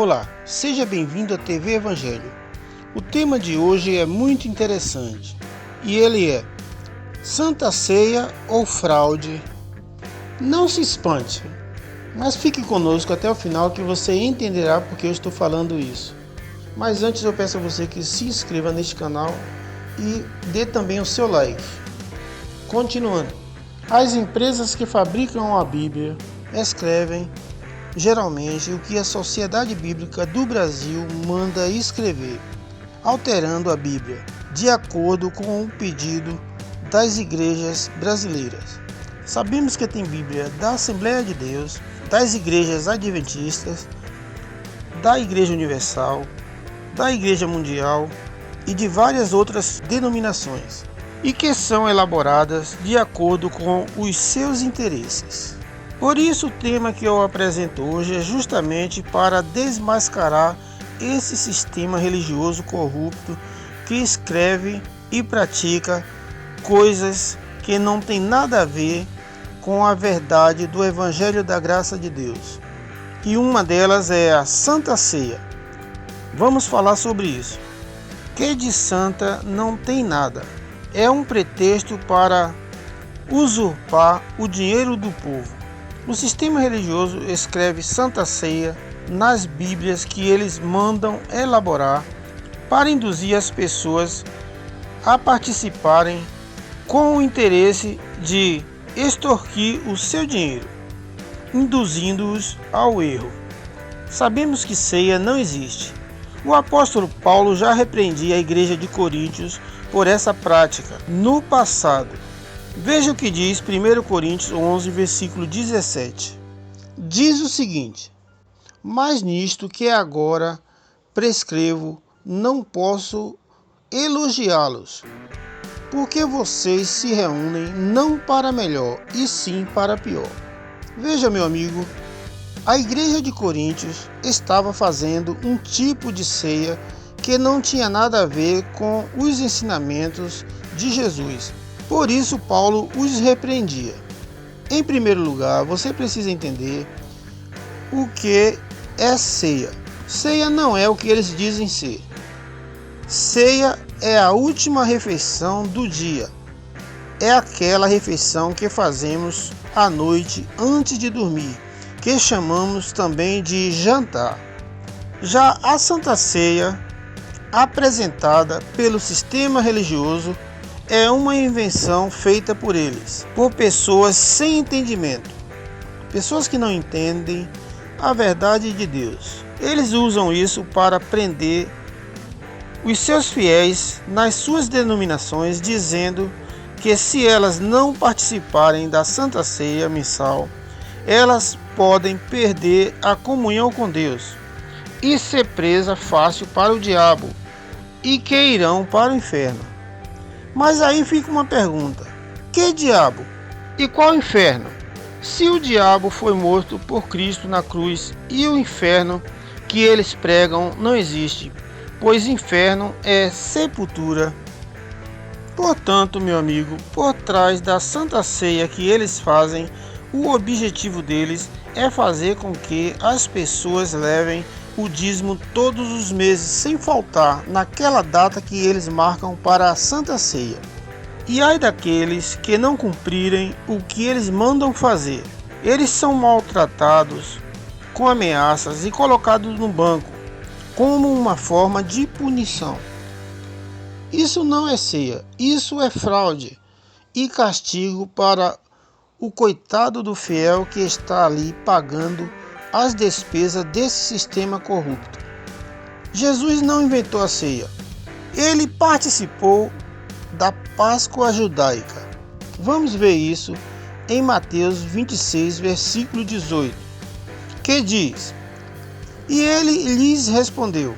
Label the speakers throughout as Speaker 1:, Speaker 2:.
Speaker 1: Olá, seja bem-vindo à TV Evangelho. O tema de hoje é muito interessante e ele é Santa Ceia ou fraude? Não se espante, mas fique conosco até o final que você entenderá porque eu estou falando isso. Mas antes eu peço a você que se inscreva neste canal e dê também o seu like. Continuando, as empresas que fabricam a Bíblia escrevem geralmente o que a Sociedade Bíblica do Brasil manda escrever, alterando a Bíblia de acordo com o pedido das igrejas brasileiras. Sabemos que tem Bíblia da Assembleia de Deus, das igrejas adventistas, da Igreja Universal, da Igreja Mundial e de várias outras denominações, e que são elaboradas de acordo com os seus interesses. Por isso, o tema que eu apresento hoje é justamente para desmascarar esse sistema religioso corrupto que escreve e pratica coisas que não tem nada a ver com a verdade do Evangelho da Graça de Deus. E uma delas é a Santa Ceia. Vamos falar sobre isso. Que de santa não tem nada. É um pretexto para usurpar o dinheiro do povo. O sistema religioso escreve Santa Ceia nas Bíblias que eles mandam elaborar para induzir as pessoas a participarem com o interesse de extorquir o seu dinheiro, induzindo-os ao erro. Sabemos que ceia não existe. O apóstolo Paulo já repreendia a igreja de Coríntios por essa prática no passado. Veja o que diz 1 Coríntios 11, versículo 17. Diz o seguinte: mas nisto que agora prescrevo, não posso elogiá-los, porque vocês se reúnem não para melhor, e sim para pior. Veja, meu amigo, a igreja de Coríntios estava fazendo um tipo de ceia que não tinha nada a ver com os ensinamentos de Jesus. Por isso, Paulo os repreendia. Em primeiro lugar, você precisa entender o que é ceia. Ceia não é o que eles dizem ser. Ceia é a última refeição do dia. É aquela refeição que fazemos à noite antes de dormir, que chamamos também de jantar. Já a Santa Ceia, apresentada pelo sistema religioso, é uma invenção feita por eles, por pessoas sem entendimento, pessoas que não entendem a verdade de Deus. Eles usam isso para prender os seus fiéis nas suas denominações, dizendo que se elas não participarem da Santa Ceia mensal, elas podem perder a comunhão com Deus e ser presa fácil para o diabo, e que irão para o inferno. Mas aí fica uma pergunta: que diabo? E qual inferno? Se o diabo foi morto por Cristo na cruz e o inferno que eles pregam não existe, pois inferno é sepultura. Portanto, meu amigo, por trás da Santa Ceia que eles fazem, o objetivo deles é fazer com que as pessoas levem o dízimo todos os meses sem faltar naquela data que eles marcam para a Santa Ceia. E ai daqueles que não cumprirem o que eles mandam fazer. Eles são maltratados com ameaças e colocados no banco como uma forma de punição. Isso não é ceia, isso é fraude e castigo para o coitado do fiel que está ali pagando as despesas desse sistema corrupto. Jesus não inventou a ceia. Ele participou da Páscoa judaica. Vamos ver isso em Mateus 26, versículo 18, que diz: e ele lhes respondeu: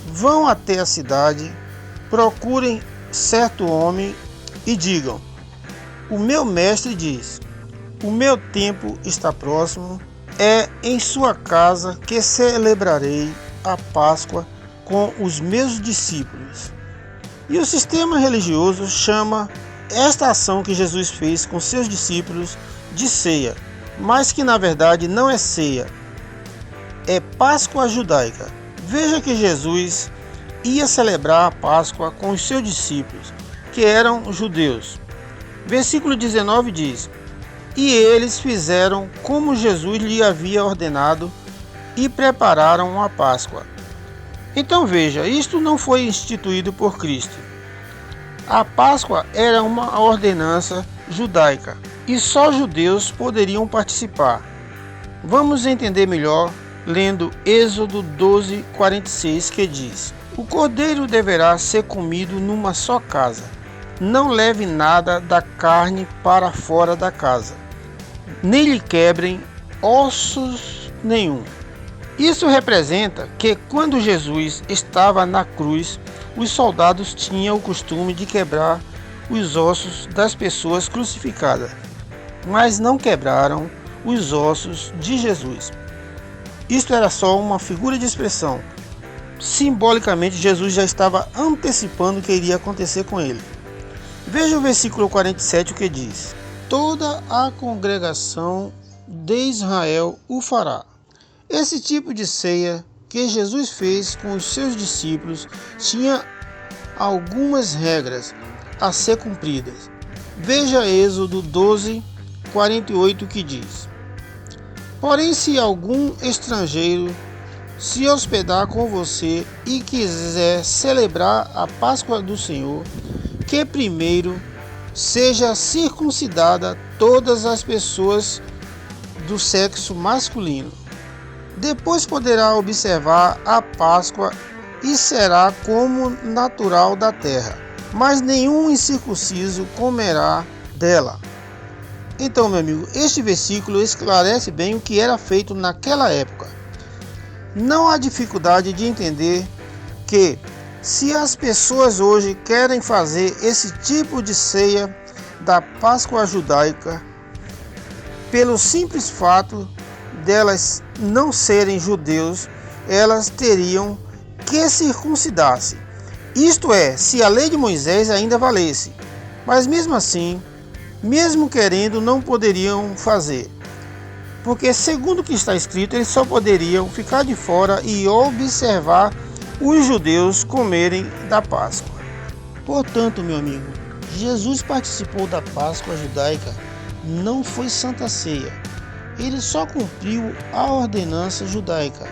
Speaker 1: vão até a cidade, procurem certo homem e digam: o meu mestre diz, o meu tempo está próximo, é em sua casa que celebrarei a Páscoa com os meus discípulos. E o sistema religioso chama esta ação que Jesus fez com seus discípulos de ceia, mas que na verdade não é ceia. é Páscoa judaica. Veja que Jesus ia celebrar a Páscoa com os seus discípulos, que eram judeus. Versículo 19 diz: E eles fizeram como Jesus lhe havia ordenado e prepararam a Páscoa. Então veja, isto não foi instituído por Cristo. A Páscoa era uma ordenança judaica e só judeus poderiam participar. Vamos entender melhor lendo Êxodo 12:46, que diz: O cordeiro deverá ser comido numa só casa. Não leve nada da carne para fora da casa, nem lhe quebrem ossos nenhum. Isso representa que quando Jesus estava na cruz, os soldados tinham o costume de quebrar os ossos das pessoas crucificadas, mas não quebraram os ossos de Jesus. Isto era só uma figura de expressão. Simbolicamente, Jesus já estava antecipando o que iria acontecer com ele. Veja o versículo 47, o que diz: Toda a congregação de Israel o fará. Esse tipo de ceia que Jesus fez com os seus discípulos tinha algumas regras a ser cumpridas. Veja Êxodo 12:48, que diz: Porém, se algum estrangeiro se hospedar com você e quiser celebrar a Páscoa do Senhor, que primeiro seja circuncidada todas as pessoas do sexo masculino. Depois poderá observar a Páscoa e será como natural da terra, mas nenhum incircunciso comerá dela. Então, meu amigo, este versículo esclarece bem o que era feito naquela época. Não há dificuldade de entender que, se as pessoas hoje querem fazer esse tipo de ceia da Páscoa judaica, pelo simples fato delas não serem judeus, elas teriam que circuncidar-se. Isto é, se a lei de Moisés ainda valesse. Mas mesmo assim, mesmo querendo, não poderiam fazer. Porque, segundo o que está escrito, eles só poderiam ficar de fora e observar os judeus comerem da Páscoa. Portanto, meu amigo, Jesus participou da Páscoa judaica, não foi Santa Ceia. Ele só cumpriu a ordenança judaica.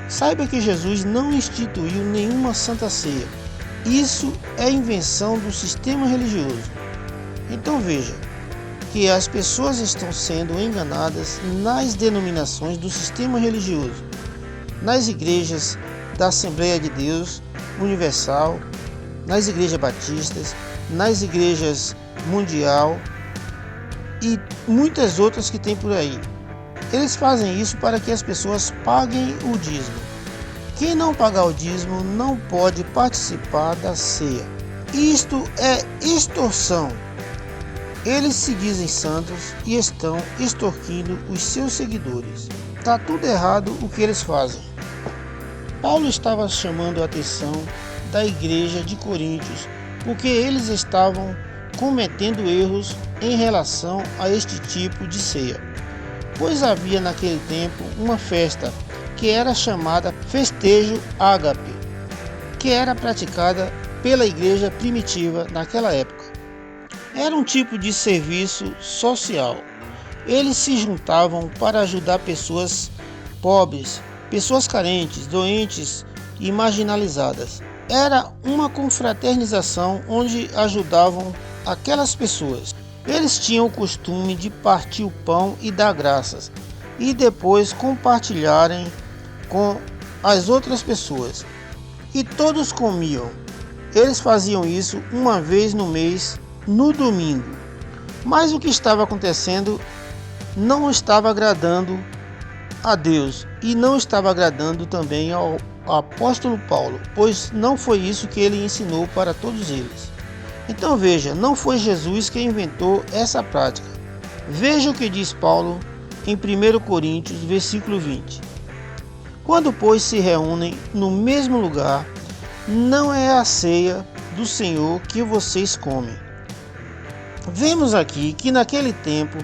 Speaker 1: Saiba que Jesus não instituiu nenhuma Santa Ceia. Isso é invenção do sistema religioso. Então veja que as pessoas estão sendo enganadas nas denominações do sistema religioso, nas igrejas da Assembleia de Deus Universal, nas igrejas batistas, nas igrejas mundial e muitas outras que tem por aí. Eles fazem isso para que as pessoas paguem o dízimo. Quem não pagar o dízimo não pode participar da ceia. Isto é extorsão. Eles se dizem santos e estão extorquindo os seus seguidores. Está tudo errado o que eles fazem. Paulo estava chamando a atenção da igreja de Coríntios, porque eles estavam cometendo erros em relação a este tipo de ceia. Pois havia naquele tempo uma festa que era chamada Festejo Ágape, que era praticada pela igreja primitiva naquela época. Era um tipo de serviço social. Eles se juntavam para ajudar pessoas pobres, pessoas carentes, doentes e marginalizadas. Era uma confraternização onde ajudavam aquelas pessoas. Eles tinham o costume de partir o pão e dar graças, e depois compartilharem com as outras pessoas. E todos comiam. Eles faziam isso uma vez no mês, no domingo. Mas o que estava acontecendo não estava agradando a Deus e não estava agradando também ao apóstolo Paulo, pois não foi isso que ele ensinou para todos eles. Então veja, não foi Jesus que inventou essa prática. Veja o que diz Paulo em 1 Coríntios, versículo 20. Quando, pois, se reúnem no mesmo lugar, não é a ceia do Senhor que vocês comem. Vemos aqui que naquele tempo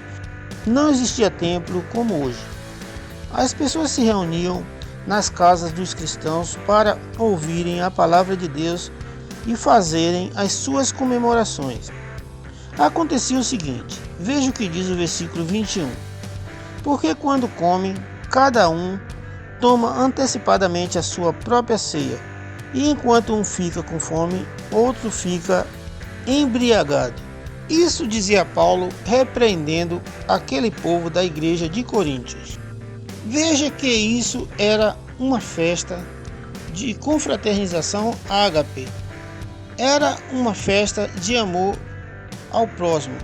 Speaker 1: não existia templo como hoje. As pessoas se reuniam nas casas dos cristãos para ouvirem a palavra de Deus e fazerem as suas comemorações. Acontecia o seguinte, veja o que diz o versículo 21. Porque quando comem, cada um toma antecipadamente a sua própria ceia, e enquanto um fica com fome, outro fica embriagado. Isso dizia Paulo, repreendendo aquele povo da igreja de Coríntios. Veja que isso era uma festa de confraternização ágape. Era uma festa de amor ao próximo,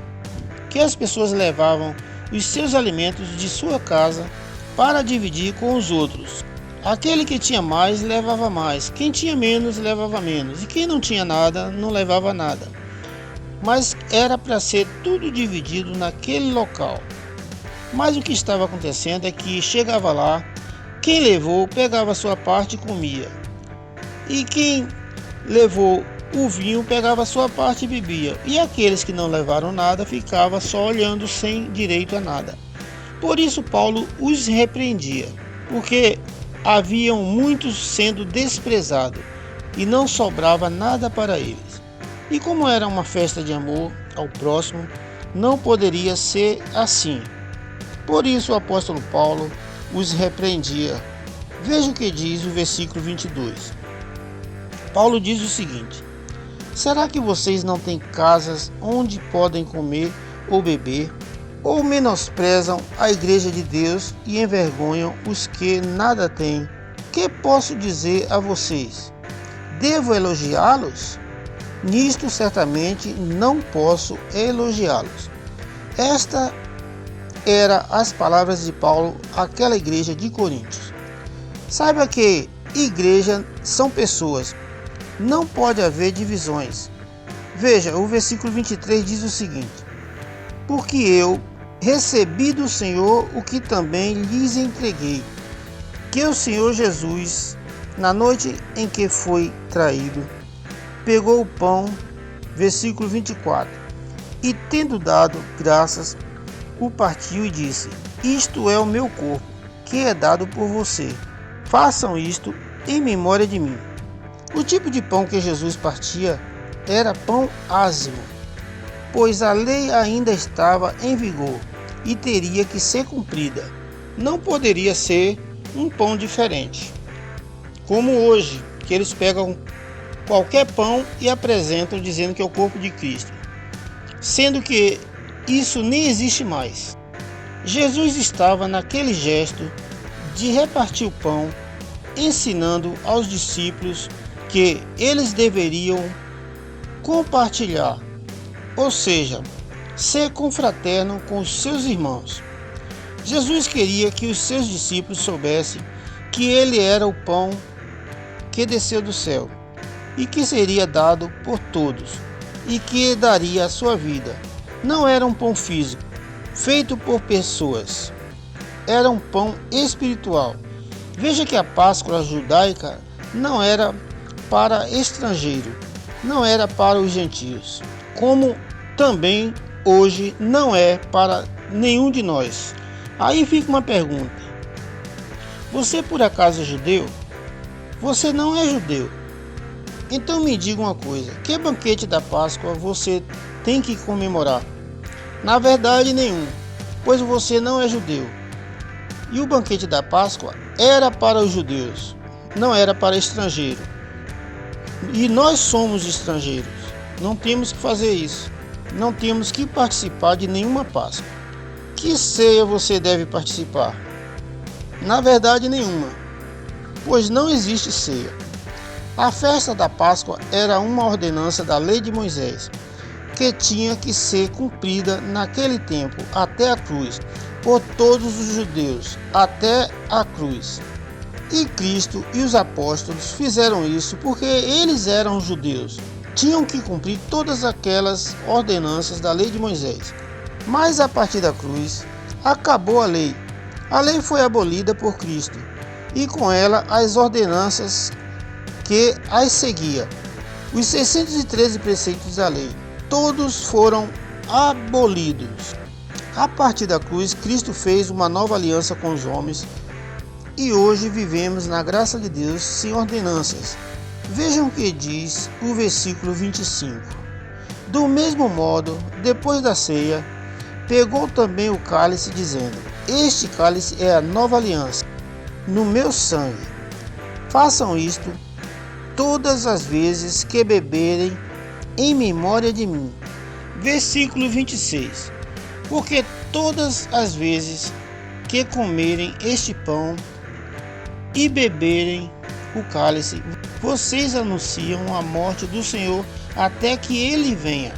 Speaker 1: que as pessoas levavam os seus alimentos de sua casa para dividir com os outros. Aquele que tinha mais levava mais, quem tinha menos levava menos, e quem não tinha nada não levava nada. Mas era para ser tudo dividido naquele local. Mas o que estava acontecendo é que chegava lá, quem levou pegava a sua parte e comia. E quem levou o vinho pegava a sua parte e bebia. E aqueles que não levaram nada ficavam só olhando sem direito a nada. Por isso Paulo os repreendia, porque haviam muitos sendo desprezados e não sobrava nada para eles. E como era uma festa de amor ao próximo, não poderia ser assim. Por isso o apóstolo Paulo os repreendia. Veja o que diz o versículo 22. Paulo diz o seguinte: será que vocês não têm casas onde podem comer ou beber? Ou menosprezam a igreja de Deus e envergonham os que nada têm? Que posso dizer a vocês? Devo elogiá-los? Nisto certamente não posso elogiá-los. Esta eram as palavras de Paulo àquela igreja de Coríntios. Saiba que igreja são pessoas, não pode haver divisões. Veja, o versículo 23 diz o seguinte: porque eu recebi do Senhor o que também lhes entreguei, que o Senhor Jesus, na noite em que foi traído, pegou o pão, versículo 24, e tendo dado graças, o partiu e disse: isto é o meu corpo, que é dado por você. Façam isto em memória de mim. O tipo de pão que Jesus partia era pão ázimo, pois a lei ainda estava em vigor e teria que ser cumprida. Não poderia ser um pão diferente, como hoje, que eles pegam qualquer pão e apresentam dizendo que é o corpo de Cristo, sendo que isso nem existe mais. Jesus estava naquele gesto de repartir o pão, ensinando aos discípulos que eles deveriam compartilhar, ou seja, ser confraterno com os seus irmãos. Jesus queria que os seus discípulos soubessem que ele era o pão que desceu do céu e que seria dado por todos e que daria a sua vida. Não era um pão físico, feito por pessoas. Era um pão espiritual. Veja que a Páscoa judaica não era para estrangeiro, não era para os gentios, como também hoje não é para nenhum de nós. Aí fica uma pergunta: você por acaso é judeu? Você não é judeu. Então me diga uma coisa: que banquete da Páscoa você tem que comemorar? Na verdade, nenhum, pois você não é judeu. E o banquete da Páscoa era para os judeus, não era para estrangeiro. E nós somos estrangeiros, não temos que fazer isso. Não temos que participar de nenhuma Páscoa. Que ceia você deve participar? Na verdade, nenhuma, pois não existe ceia. A festa da Páscoa era uma ordenança da lei de Moisés, que tinha que ser cumprida naquele tempo até a cruz, por todos os judeus, até a cruz. E Cristo e os apóstolos fizeram isso porque eles eram judeus. Tinham que cumprir todas aquelas ordenanças da lei de Moisés. Mas a partir da cruz, acabou a lei. A lei foi abolida por Cristo, e com ela as ordenanças que as seguia. Os 613 preceitos da lei, todos foram abolidos. A partir da cruz, Cristo fez uma nova aliança com os homens, e hoje vivemos na graça de Deus sem ordenanças. Vejam o que diz o versículo 25. Do mesmo modo, depois da ceia, pegou também o cálice, dizendo: Este cálice é a nova aliança, no meu sangue. Façam isto todas as vezes que beberem, em memória de mim. Versículo 26. Porque todas as vezes que comerem este pão e beberem o cálice, vocês anunciam a morte do Senhor até que ele venha.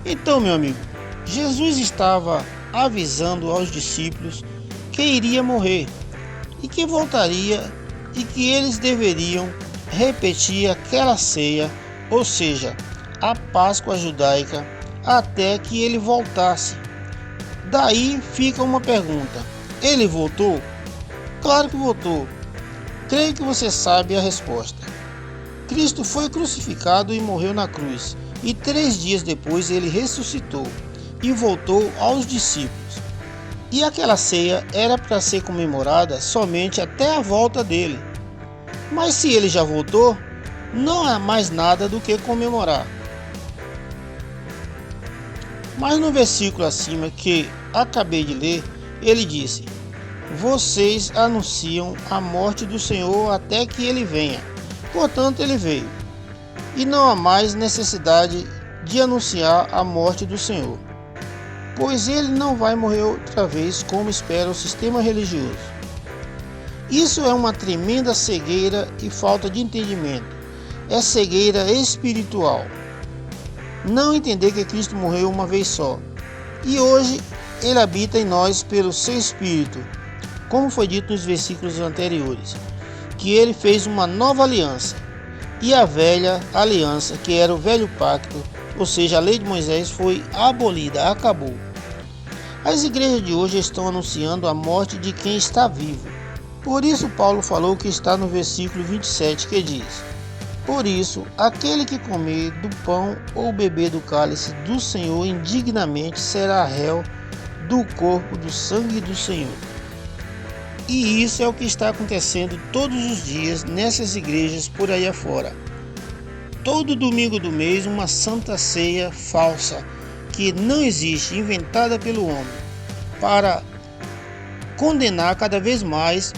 Speaker 1: Então, meu amigo, Jesus estava avisando aos discípulos que iria morrer e que voltaria e que eles deveriam repetir aquela ceia, ou seja, a Páscoa judaica, até que ele voltasse. Daí fica uma pergunta: ele voltou? Claro que voltou. Creio que você sabe a resposta. Cristo foi crucificado e morreu na cruz, e 3 dias depois ele ressuscitou e voltou aos discípulos. E aquela ceia era para ser comemorada somente até a volta dele. Mas se ele já voltou, não há mais nada do que comemorar. Mas no versículo acima que acabei de ler, ele disse: Vocês anunciam a morte do Senhor até que ele venha. Portanto, ele veio. E não há mais necessidade de anunciar a morte do Senhor, pois ele não vai morrer outra vez como espera o sistema religioso. Isso é uma tremenda cegueira e falta de entendimento. É cegueira espiritual. Não entender que Cristo morreu uma vez só. E hoje ele habita em nós pelo seu Espírito, como foi dito nos versículos anteriores, que ele fez uma nova aliança. E a velha aliança, que era o velho pacto, ou seja, a lei de Moisés, foi abolida, acabou. As igrejas de hoje estão anunciando a morte de quem está vivo. Por isso Paulo falou que está no versículo 27, que diz: Por isso, aquele que comer do pão ou beber do cálice do Senhor indignamente será réu do corpo, do sangue do Senhor. E isso é o que está acontecendo todos os dias nessas igrejas por aí afora. Todo domingo do mês, uma santa ceia falsa, que não existe, inventada pelo homem, para condenar cada vez mais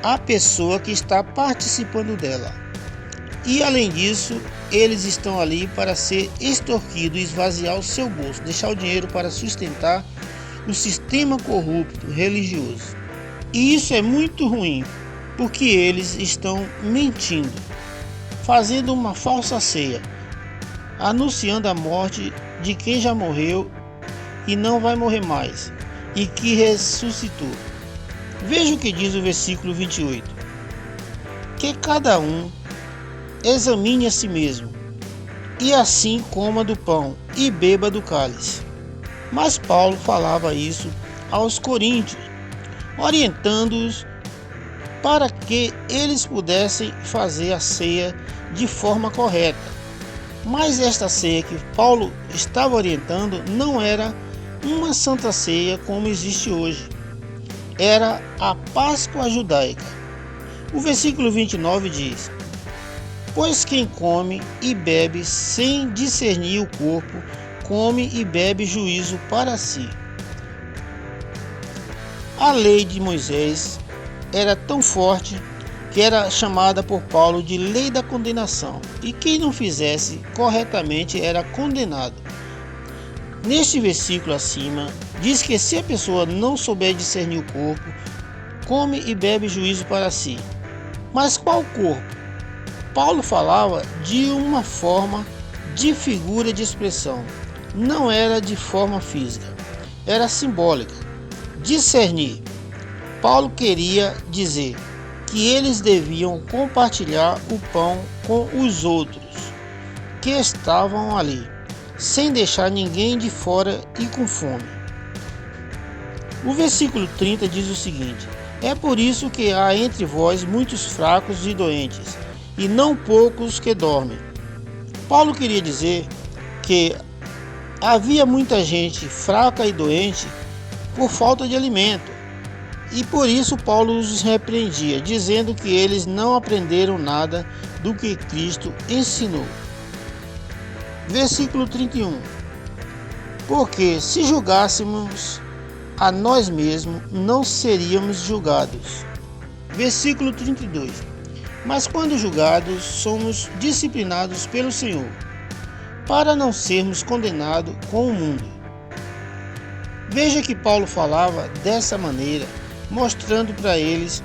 Speaker 1: a pessoa que está participando dela. E além disso, eles estão ali para ser extorquidos, esvaziar o seu bolso, deixar o dinheiro para sustentar o sistema corrupto religioso. E isso é muito ruim, porque eles estão mentindo, fazendo uma falsa ceia, anunciando a morte de quem já morreu e não vai morrer mais, e que ressuscitou. Veja o que diz o versículo 28. Que cada um examine a si mesmo, e assim coma do pão e beba do cálice. Mas Paulo falava isso aos coríntios, orientando-os para que eles pudessem fazer a ceia de forma correta. Mas esta ceia que Paulo estava orientando não era uma santa ceia como existe hoje. Era a Páscoa judaica. O versículo 29 diz: Pois quem come e bebe sem discernir o corpo, come e bebe juízo para si. A lei de Moisés era tão forte que era chamada por Paulo de lei da condenação, e quem não fizesse corretamente era condenado. Neste versículo acima, diz que se a pessoa não souber discernir o corpo, come e bebe juízo para si. Mas qual corpo? Paulo falava de uma forma de figura de expressão, não era de forma física, era simbólica. Discernir. Paulo queria dizer que eles deviam compartilhar o pão com os outros que estavam ali, sem deixar ninguém de fora e com fome. O versículo 30 diz o seguinte: É por isso que há entre vós muitos fracos e doentes, e não poucos que dormem. Paulo queria dizer que havia muita gente fraca e doente por falta de alimento. E por isso Paulo os repreendia, dizendo que eles não aprenderam nada do que Cristo ensinou. Versículo 31. Porque se julgássemos a nós mesmos, não seríamos julgados. Versículo 32. Mas quando julgados, somos disciplinados pelo Senhor, para não sermos condenados com o mundo. Veja que Paulo falava dessa maneira, mostrando para eles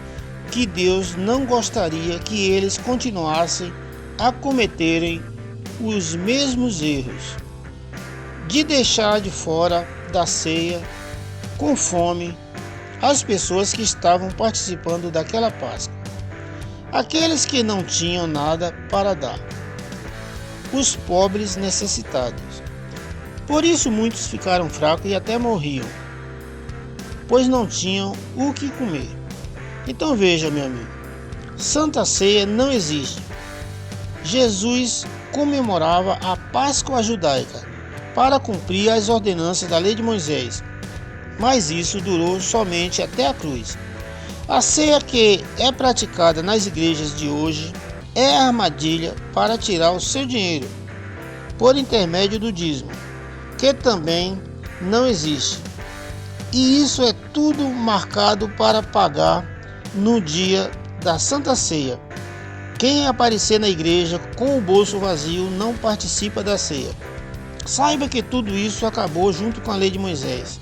Speaker 1: que Deus não gostaria que eles continuassem a cometerem os mesmos erros, de deixar de fora da ceia com fome as pessoas que estavam participando daquela Páscoa, aqueles que não tinham nada para dar, os pobres necessitados. Por isso muitos ficaram fracos e até morriam, pois não tinham o que comer. Então veja, meu amigo, Santa Ceia não existe. Jesus comemorava a Páscoa judaica para cumprir as ordenanças da lei de Moisés, mas isso durou somente até a cruz. A ceia que é praticada nas igrejas de hoje é a armadilha para tirar o seu dinheiro, por intermédio do dízimo, que também não existe. E isso é tudo marcado para pagar no dia da Santa Ceia. Quem aparecer na igreja com o bolso vazio não participa da ceia. Saiba que tudo isso acabou junto com a lei de Moisés.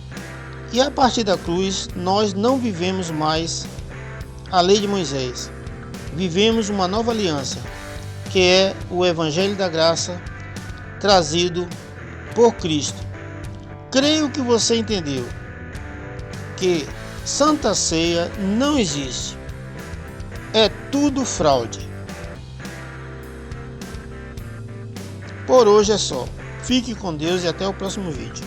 Speaker 1: E a partir da cruz, nós não vivemos mais a lei de Moisés. Vivemos uma nova aliança, que é o Evangelho da Graça, trazido por Cristo. Creio que você entendeu que Santa Ceia não existe. É tudo fraude. Por hoje é só. Fique com Deus e até o próximo vídeo.